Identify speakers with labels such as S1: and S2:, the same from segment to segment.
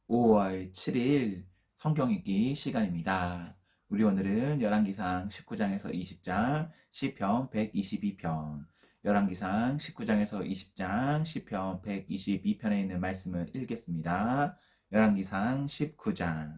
S1: 5월 7일 성경 읽기 시간입니다. 우리 오늘은 열왕기상 19장에서 20장, 시편 122편, 열왕기상 19장에서 20장, 시편 122편에 있는 말씀을 읽겠습니다. 열왕기상 19장.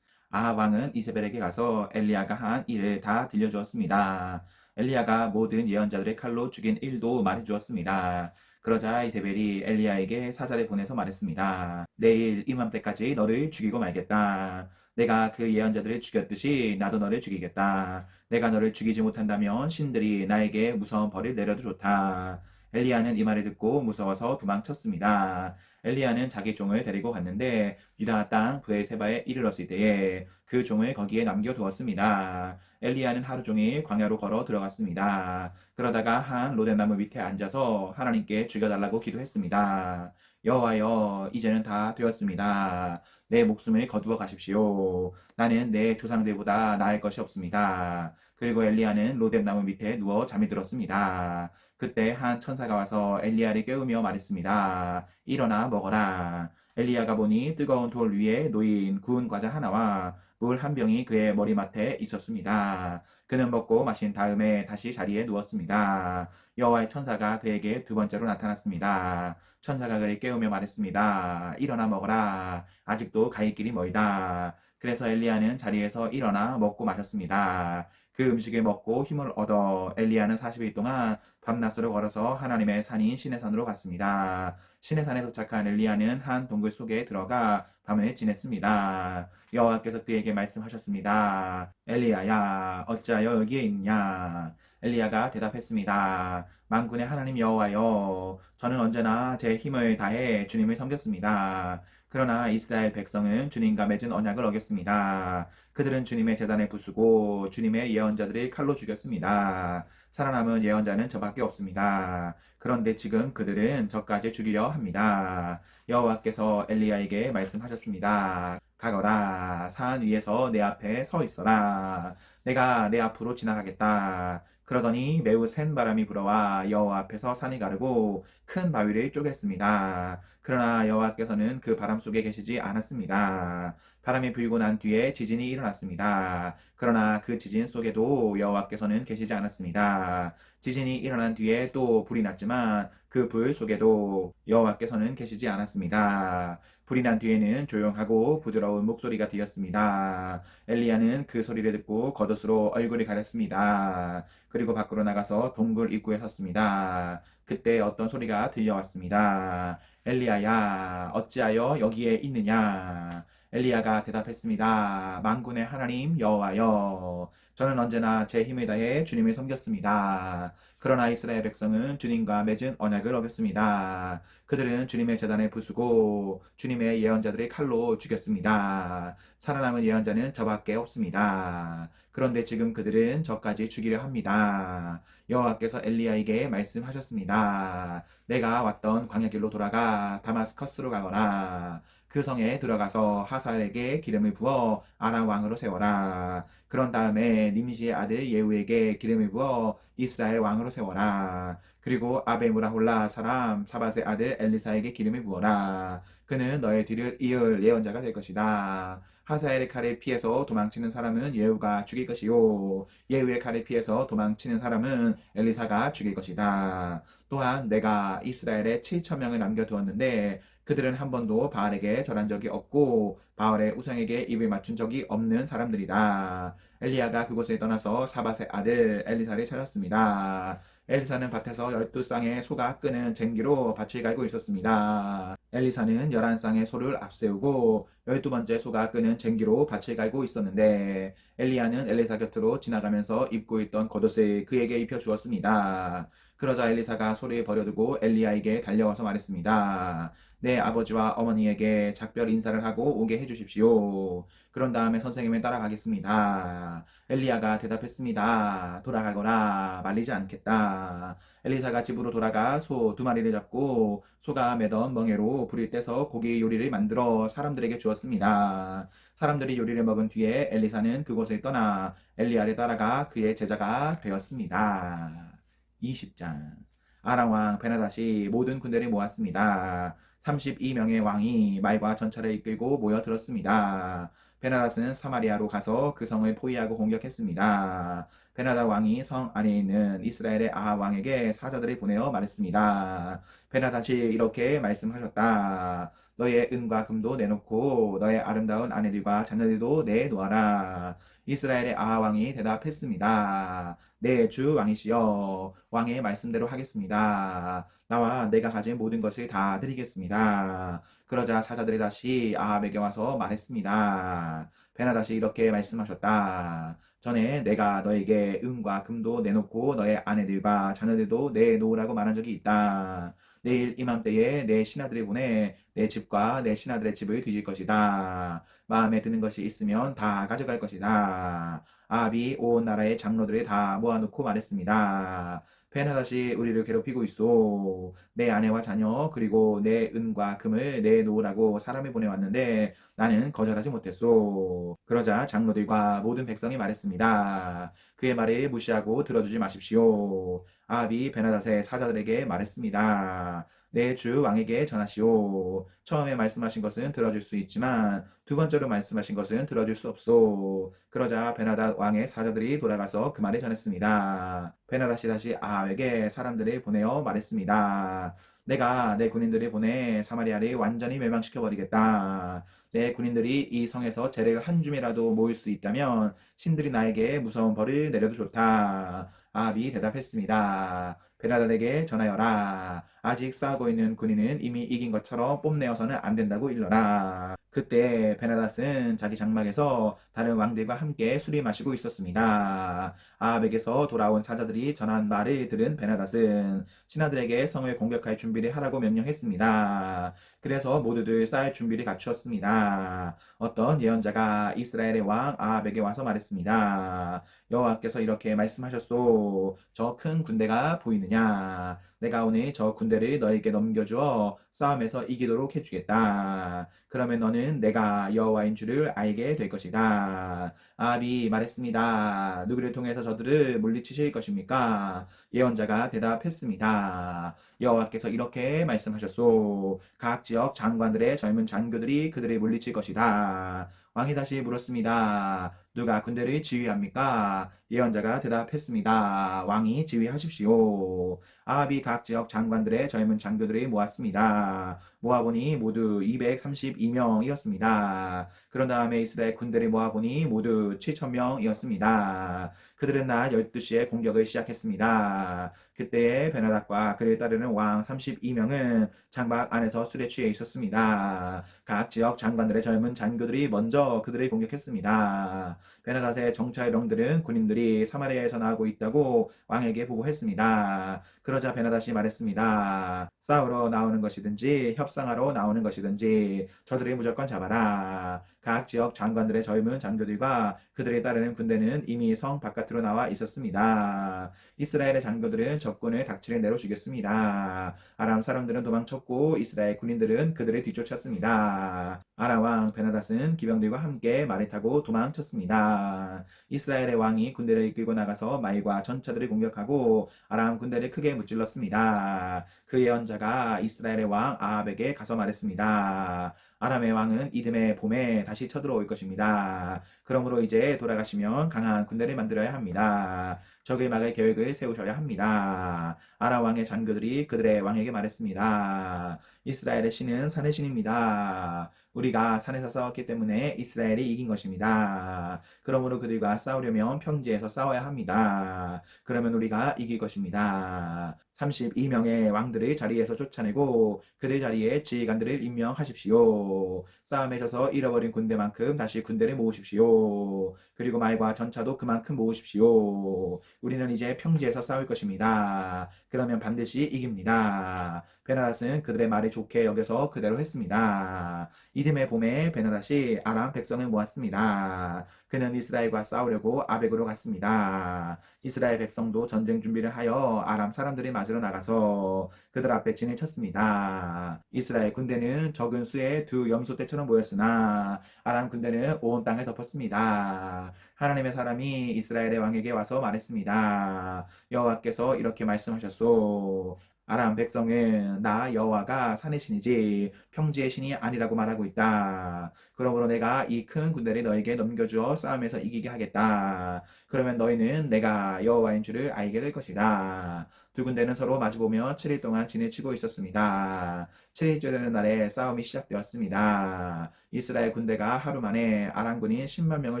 S1: 아합 왕은 이세벨에게 가서 엘리야가 한 일을 다 들려주었습니다. 엘리야가 모든 예언자들의 칼로 죽인 일도 말해주었습니다. 그러자 이세벨이 엘리야에게 사자를 보내서 말했습니다. 내일 이맘때까지 너를 죽이고 말겠다. 내가 그 예언자들을 죽였듯이 나도 너를 죽이겠다. 내가 너를 죽이지 못한다면 신들이 나에게 무서운 벌을 내려도 좋다. 엘리야는 이 말을 듣고 무서워서 도망쳤습니다. 엘리야는 자기 종을 데리고 갔는데 유다 땅 브엘세바에 이르렀을 때에 그 종을 거기에 남겨두었습니다. 엘리야는 하루 종일 광야로 걸어 들어갔습니다. 그러다가 한 로뎀나무 밑에 앉아서 하나님께 죽여달라고 기도했습니다. 여호와여, 이제는 다 되었습니다. 내 목숨을 거두어 가십시오. 나는 내 조상들보다 나을 것이 없습니다. 그리고 엘리야는 로뎀나무 밑에 누워 잠이 들었습니다. 그때 한 천사가 와서 엘리야를 깨우며 말했습니다. 일어나 먹어라. 엘리야가 보니 뜨거운 돌 위에 놓인 구운 과자 하나와 물 한 병이 그의 머리맡에 있었습니다. 그는 먹고 마신 다음에 다시 자리에 누웠습니다. 여호와의 천사가 그에게 두 번째로 나타났습니다. 천사가 그를 깨우며 말했습니다. 일어나 먹어라. 아직도 갈 길이 멀다. 그래서 엘리야는 자리에서 일어나 먹고 마셨습니다. 그 음식을 먹고 힘을 얻어 엘리야는 40일 동안 밤낮으로 걸어서 하나님의 산인 시내산으로 갔습니다. 시내산에 도착한 엘리야는 한 동굴 속에 들어가 밤을 지냈습니다. 여호와께서 그에게 말씀하셨습니다. 엘리야야, 어찌하여 여기에 있냐? 엘리야가 대답했습니다. 만군의 하나님 여호와여, 저는 언제나 제 힘을 다해 주님을 섬겼습니다. 그러나 이스라엘 백성은 주님과 맺은 언약을 어겼습니다. 그들은 주님의 제단에 부수고 주님의 예언자들을 칼로 죽였습니다. 살아남은 예언자는 저밖에 없습니다. 그런데 지금 그들은 저까지 죽이려 합니다. 여호와께서 엘리야에게 말씀하셨습니다. 가거라, 산 위에서 내 앞에 서 있어라. 내가 내 앞으로 지나가겠다. 그러더니 매우 센 바람이 불어와 여호와 앞에서 산이 가르고 큰 바위를 쪼갰습니다. 그러나 여호와께서는 그 바람 속에 계시지 않았습니다. 바람이 불고 난 뒤에 지진이 일어났습니다. 그러나 그 지진 속에도 여호와께서는 계시지 않았습니다. 지진이 일어난 뒤에 또 불이 났지만 그 불 속에도 여호와께서는 계시지 않았습니다. 불이 난 뒤에는 조용하고 부드러운 목소리가 들렸습니다. 엘리야는 그 소리를 듣고 겉옷으로 얼굴을 가렸습니다. 그리고 밖으로 나가서 동굴 입구에 섰습니다. 그때 어떤 소리가 들려왔습니다. 엘리야야, 어찌하여 여기에 있느냐? 엘리야가 대답했습니다. 만군의 하나님 여호와여, 저는 언제나 제 힘을 다해 주님을 섬겼습니다. 그러나 이스라엘 백성은 주님과 맺은 언약을 어겼습니다. 그들은 주님의 제단에 부수고 주님의 예언자들의 칼로 죽였습니다. 살아남은 예언자는 저밖에 없습니다. 그런데 지금 그들은 저까지 죽이려 합니다. 여호와께서 엘리야에게 말씀하셨습니다. 내가 왔던 광야길로 돌아가 다마스커스로 가거라. 그 성에 들어가서 하사엘에게 기름을 부어 아람 왕으로 세워라. 그런 다음에 님시의 아들 예후에게 기름을 부어 이스라엘 왕으로 세워라. 그리고 아베무라홀라 사람 사밧의 아들 엘리사에게 기름을 부어라. 그는 너의 뒤를 이을 예언자가 될 것이다. 하사엘의 칼에 피해서 도망치는 사람은 예후가 죽일 것이요, 예후의 칼에 피해서 도망치는 사람은 엘리사가 죽일 것이다. 또한 내가 이스라엘에 7천 명을 남겨두었는데 그들은 한 번도 바알에게 절한 적이 없고 바알의 우상에게 입을 맞춘 적이 없는 사람들이다. 엘리야가 그곳에 떠나서 사밧의 아들 엘리사를 찾았습니다. 엘리사는 밭에서 12쌍의 소가 끄는 쟁기로 밭을 갈고 있었습니다. 엘리사는 11쌍의 소를 앞세우고 12번째 소가 끄는 쟁기로 밭을 갈고 있었는데 엘리야는 엘리사 곁으로 지나가면서 입고 있던 겉옷을 그에게 입혀 주었습니다. 그러자 엘리사가 소를 버려두고 엘리야에게 달려와서 말했습니다. 내 아버지와 어머니에게 작별 인사를 하고 오게 해주십시오. 그런 다음에 선생님을 따라가겠습니다. 엘리야가 대답했습니다. 돌아가거라, 말리지 않겠다. 엘리사가 집으로 돌아가 소 2마리를 잡고 소가 매던 멍에로 불을 떼서 고기 요리를 만들어 사람들에게 주었습니다. 사람들이 요리를 먹은 뒤에 엘리사는 그곳을 떠나 엘리야를 따라가 그의 제자가 되었습니다. 20장. 아람 왕 베나다시 모든 군대를 모았습니다. 32명의 왕이 말과 전차를 이끌고 모여들었습니다. 베나닷은 사마리아로 가서 그 성을 포위하고 공격했습니다. 베나닷 왕이 성 안에 있는 이스라엘의 아합 왕에게 사자들을 보내어 말했습니다. 베나닷이 이렇게 말씀하셨다. 너의 은과 금도 내놓고 너의 아름다운 아내들과 자녀들도 내놓아라. 이스라엘의 아합 왕이 대답했습니다. 네, 주 왕이시여, 왕의 말씀대로 하겠습니다. 나와 내가 가진 모든 것을 다 드리겠습니다. 그러자 사자들이 다시 아합에게 와서 말했습니다. 베나닷이 이렇게 말씀하셨다. 전에 내가 너에게 은과 금도 내놓고 너의 아내들과 자녀들도 내놓으라고 말한 적이 있다. 내일 이맘때에 내 신하들을 보내 내 집과 내 신하들의 집을 뒤질 것이다. 마음에 드는 것이 있으면 다 가져갈 것이다. 아합이 온 나라의 장로들을 다 모아놓고 말했습니다. 베나닷이 우리를 괴롭히고 있어. 내 아내와 자녀 그리고 내 은과 금을 내놓으라고 사람을 보내왔는데 나는 거절하지 못했소. 그러자 장로들과 모든 백성이 말했습니다. 그의 말을 무시하고 들어주지 마십시오. 아합이 베나닷의 사자들에게 말했습니다. 내 주 왕에게 전하시오. 처음에 말씀하신 것은 들어줄 수 있지만 두 번째로 말씀하신 것은 들어줄 수 없소. 그러자 베나닷 왕의 사자들이 돌아가서 그 말을 전했습니다. 베나닷이 다시 아합에게 사람들을 보내어 말했습니다. 내가 내 군인들을 보내 사마리아를 완전히 멸망시켜 버리겠다. 내 군인들이 이 성에서 재래를 한 줌이라도 모을 수 있다면 신들이 나에게 무서운 벌을 내려도 좋다. 아합이 대답했습니다. 베나닷에게 전하여라. 아직 싸우고 있는 군인은 이미 이긴 것처럼 뽐내어서는 안 된다고 일러라. 그때 베나닷은 자기 장막에서 다른 왕들과 함께 술이 마시고 있었습니다. 아합에게서 돌아온 사자들이 전한 말을 들은 베나닷은 신하들에게 성을 공격할 준비를 하라고 명령했습니다. 그래서 모두들 싸울 준비를 갖추었습니다. 어떤 예언자가 이스라엘의 왕 아합에게 와서 말했습니다. 여호와께서 이렇게 말씀하셨소. 저 큰 군대가 보이느냐? 내가 오늘 저 군대를 너에게 넘겨주어 싸움에서 이기도록 해주겠다. 그러면 너는 내가 여호와인 줄을 알게 될 것이다. 아합이 말했습니다. 누구를 통해서 저들을 물리치실 것입니까? 예언자가 대답했습니다. 여호와께서 이렇게 말씀하셨소. 각 지역 장관들의 젊은 장교들이 그들을 물리칠 것이다. 왕이 다시 물었습니다. 누가 군대를 지휘합니까? 예언자가 대답했습니다. 왕이 지휘하십시오. 아합이 각 지역 장관들의 젊은 장교들을 모았습니다. 모아보니 모두 232명이었습니다. 그런 다음에 이스라엘 군대를 모아보니 모두 7,000명이었습니다. 그들은 낮 12시에 공격을 시작했습니다. 그때에 베나닷과 그를 따르는 왕 32명은 장막 안에서 술에 취해 있었습니다. 각 지역 장관들의 젊은 장교들이 먼저 그들을 공격했습니다. 베나닷의 정찰병들은 군인들이 사마리아에서 나오고 있다고 왕에게 보고했습니다. 그러자 베나닷이 말했습니다. 싸우러 나오는 것이든지 협상하러 나오는 것이든지 저들을 무조건 잡아라. 각 지역 장관들의 젊은 장교들과 그들에 따르는 군대는 이미 성 바깥으로 나와 있었습니다. 이스라엘의 장교들은 적군을 닥치는 대로 죽였습니다. 아람 사람들은 도망쳤고 이스라엘 군인들은 그들을 뒤쫓았습니다. 아람 왕 베나닷은 기병들과 함께 말을 타고 도망쳤습니다. 이스라엘의 왕이 군대를 이끌고 나가서 말과 전차들을 공격하고 아람 군대를 크게 무찔렀습니다. 그 예언자가 이스라엘의 왕 아합에게 가서 말했습니다. 아람의 왕은 이듬해 봄에 다시 쳐들어올 것입니다. 그러므로 이제 돌아가시면 강한 군대를 만들어야 합니다. 적을 막을 계획을 세우셔야 합니다. 아람 왕의 장교들이 그들의 왕에게 말했습니다. 이스라엘의 신은 산의 신입니다. 우리가 산에서 싸웠기 때문에 이스라엘이 이긴 것입니다. 그러므로 그들과 싸우려면 평지에서 싸워야 합니다. 그러면 우리가 이길 것입니다. 32명의 왕들을 자리에서 쫓아내고 그들 자리에 지휘관들을 임명하십시오. 싸움에 져서 잃어버린 군대만큼 다시 군대를 모으십시오. 그리고 말과 전차도 그만큼 모으십시오. 우리는 이제 평지에서 싸울 것입니다. 그러면 반드시 이깁니다. 베나닷은 그들의 말을 좋게 여겨서 그대로 했습니다. 이듬해 봄에 베나닷이 아람 백성을 모았습니다. 그는 이스라엘과 싸우려고 아벡으로 갔습니다. 이스라엘 백성도 전쟁 준비를 하여 아람 사람들이 맞으러 나가서 그들 앞에 진을 쳤습니다. 이스라엘 군대는 적은 수의 두 염소떼처럼 보였으나 아람 군대는 온 땅을 덮었습니다. 하나님의 사람이 이스라엘의 왕에게 와서 말했습니다. 여호와께서 이렇게 말씀하셨소. 아람 백성은 나 여호와가 산의 신이지 평지의 신이 아니라고 말하고 있다. 그러므로 내가 이 큰 군대를 너에게 넘겨주어 싸움에서 이기게 하겠다. 그러면 너희는 내가 여호와인 줄을 알게 될 것이다. 두 군대는 서로 마주보며 7일 동안 지내치고 있었습니다. 7일째 되는 날에 싸움이 시작되었습니다. 이스라엘 군대가 하루 만에 아람 군인 10만 명을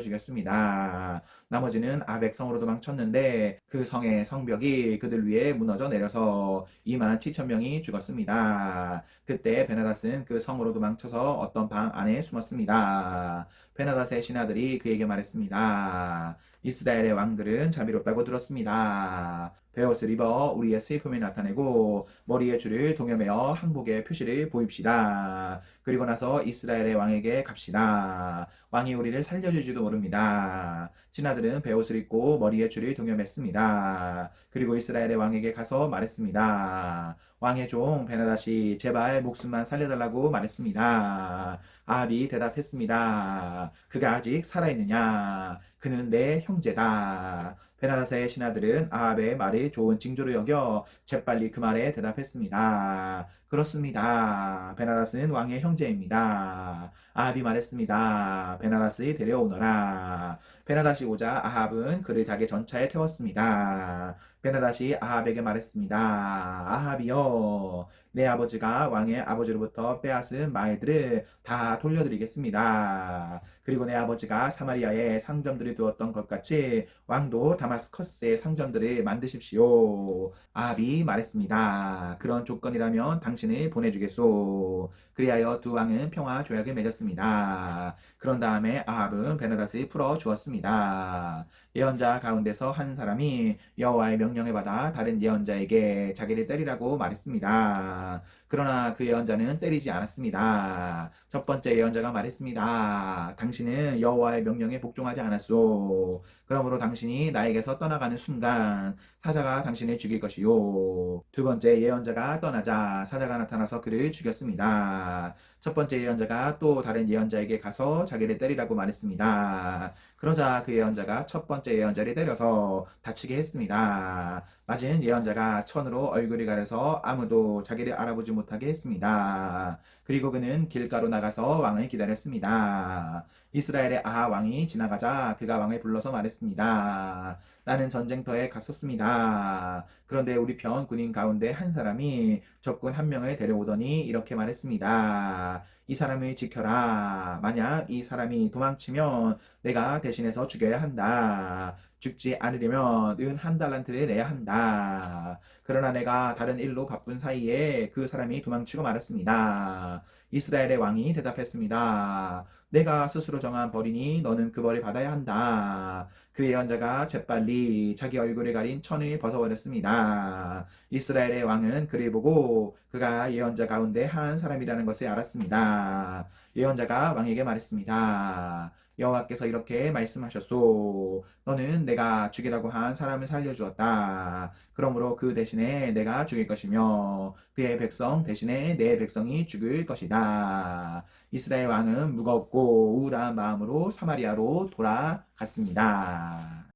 S1: 죽였습니다. 나머지는 아벡성으로 도망쳤는데 그 성의 성벽이 그들 위에 무너져 내려서 2만 7천 명이 죽었습니다. 그때 베나닷은 그 성으로 도망쳐서 어떤 방 안에 숨었습니다. 베나닷의 신하들이 그에게 말했습니다. 이스라엘의 왕들은 자비롭다고 들었습니다. 베옷을 입어 우리의 슬픔을 나타내고 머리에 줄을 동여매어 항복의 표시를 보입시다. 그리고 나서 이스라엘의 왕에게 갑시다. 왕이 우리를 살려주지도 모릅니다. 신하들은 베옷을 입고 머리에 줄을 동여맸습니다. 그리고 이스라엘의 왕에게 가서 말했습니다. 왕의 종 베나닷이 제발 목숨만 살려달라고 말했습니다. 아합이 대답했습니다. 그가 아직 살아있느냐? 그는 내 형제다. 베나닷의 신하들은 아합의 말이 좋은 징조로 여겨 재빨리 그 말에 대답했습니다. 그렇습니다. 베나닷은 왕의 형제입니다. 아합이 말했습니다. 베나닷을 데려오너라. 베나닷이 오자 아합은 그를 자기 전차에 태웠습니다. 베나닷이 아합에게 말했습니다. 아합이여, 내 아버지가 왕의 아버지로부터 빼앗은 말들을 다 돌려드리겠습니다. 그리고 내 아버지가 사마리아에 상점들을 두었던 것 같이 왕도 다마스커스에 상점들을 만드십시오. 아합이 말했습니다. 그런 조건이라면 당신을 보내주겠소. 그리하여 두 왕은 평화 조약을 맺었습니다. 그런 다음에 아합은 베나닷을 풀어 주었습니다. 예언자 가운데서 한 사람이 여호와의 명령을 받아 다른 예언자에게 자기를 때리라고 말했습니다. 그러나 그 예언자는 때리지 않았습니다. 첫 번째 예언자가 말했습니다. 당신은 여호와의 명령에 복종하지 않았소. 그러므로 당신이 나에게서 떠나가는 순간 사자가 당신을 죽일 것이요. 두 번째 예언자가 떠나자 사자가 나타나서 그를 죽였습니다. 첫 번째 예언자가 또 다른 예언자에게 가서 자기를 때리라고 말했습니다. 그러자 그 예언자가 첫 번째 예언자를 때려서 다치게 했습니다. 맞은 예언자가 천으로 얼굴이 가려서 아무도 자기를 알아보지 못하게 했습니다. 그리고 그는 길가로 나가서 왕을 기다렸습니다. 이스라엘의 아합 왕이 지나가자 그가 왕을 불러서 말했습니다. 나는 전쟁터에 갔었습니다. 그런데 우리 편 군인 가운데 한 사람이 적군 한 명을 데려오더니 이렇게 말했습니다. 이 사람을 지켜라. 만약 이 사람이 도망치면 내가 대신해서 죽여야 한다. 죽지 않으려면 은 한 달란트를 내야 한다. 그러나 내가 다른 일로 바쁜 사이에 그 사람이 도망치고 말았습니다. 이스라엘의 왕이 대답했습니다. 내가 스스로 정한 벌이니 너는 그 벌을 받아야 한다. 그 예언자가 재빨리 자기 얼굴을 가린 천을 벗어버렸습니다. 이스라엘의 왕은 그를 보고 그가 예언자 가운데 한 사람이라는 것을 알았습니다. 예언자가 왕에게 말했습니다. 여호와께서 이렇게 말씀하셨소. 너는 내가 죽이라고 한 사람을 살려주었다. 그러므로 그 대신에 내가 죽일 것이며 그의 백성 대신에 내 백성이 죽을 것이다. 이스라엘 왕은 무겁고 우울한 마음으로 사마리아로 돌아갔습니다.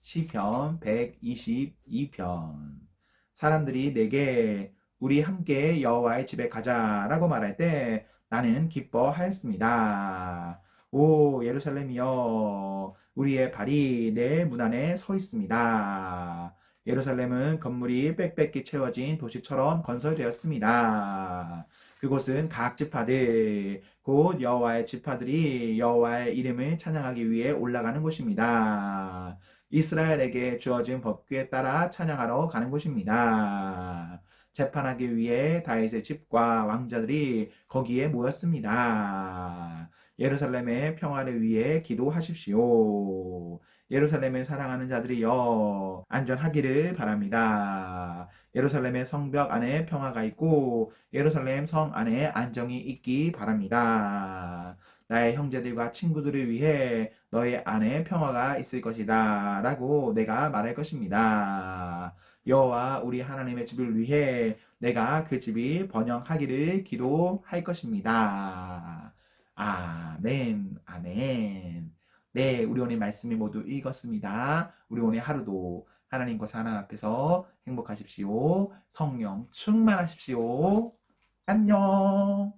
S1: 시편 122편. 사람들이 내게 우리 함께 여호와의 집에 가자라고 말할 때 나는 기뻐하였습니다. 오 예루살렘이여, 우리의 발이 내 문 안에 서 있습니다. 예루살렘은 건물이 빽빽히 채워진 도시처럼 건설되었습니다. 그곳은 각 지파들 곧 여호와의 지파들이 여호와의 이름을 찬양하기 위해 올라가는 곳입니다. 이스라엘에게 주어진 법규에 따라 찬양하러 가는 곳입니다. 재판하기 위해 다윗의 집과 왕자들이 거기에 모였습니다. 예루살렘의 평화를 위해 기도하십시오. 예루살렘을 사랑하는 자들이여 안전하기를 바랍니다. 예루살렘의 성벽 안에 평화가 있고 예루살렘 성 안에 안정이 있기 바랍니다. 나의 형제들과 친구들을 위해 너희 안에 평화가 있을 것이다 라고 내가 말할 것입니다. 여호와 우리 하나님의 집을 위해 내가 그 집이 번영하기를 기도할 것입니다. 아멘, 아멘. 네, 우리 오늘 말씀이 모두 읽었습니다. 우리 오늘 하루도 하나님과 사랑 앞에서 행복하십시오. 성령 충만하십시오. 안녕.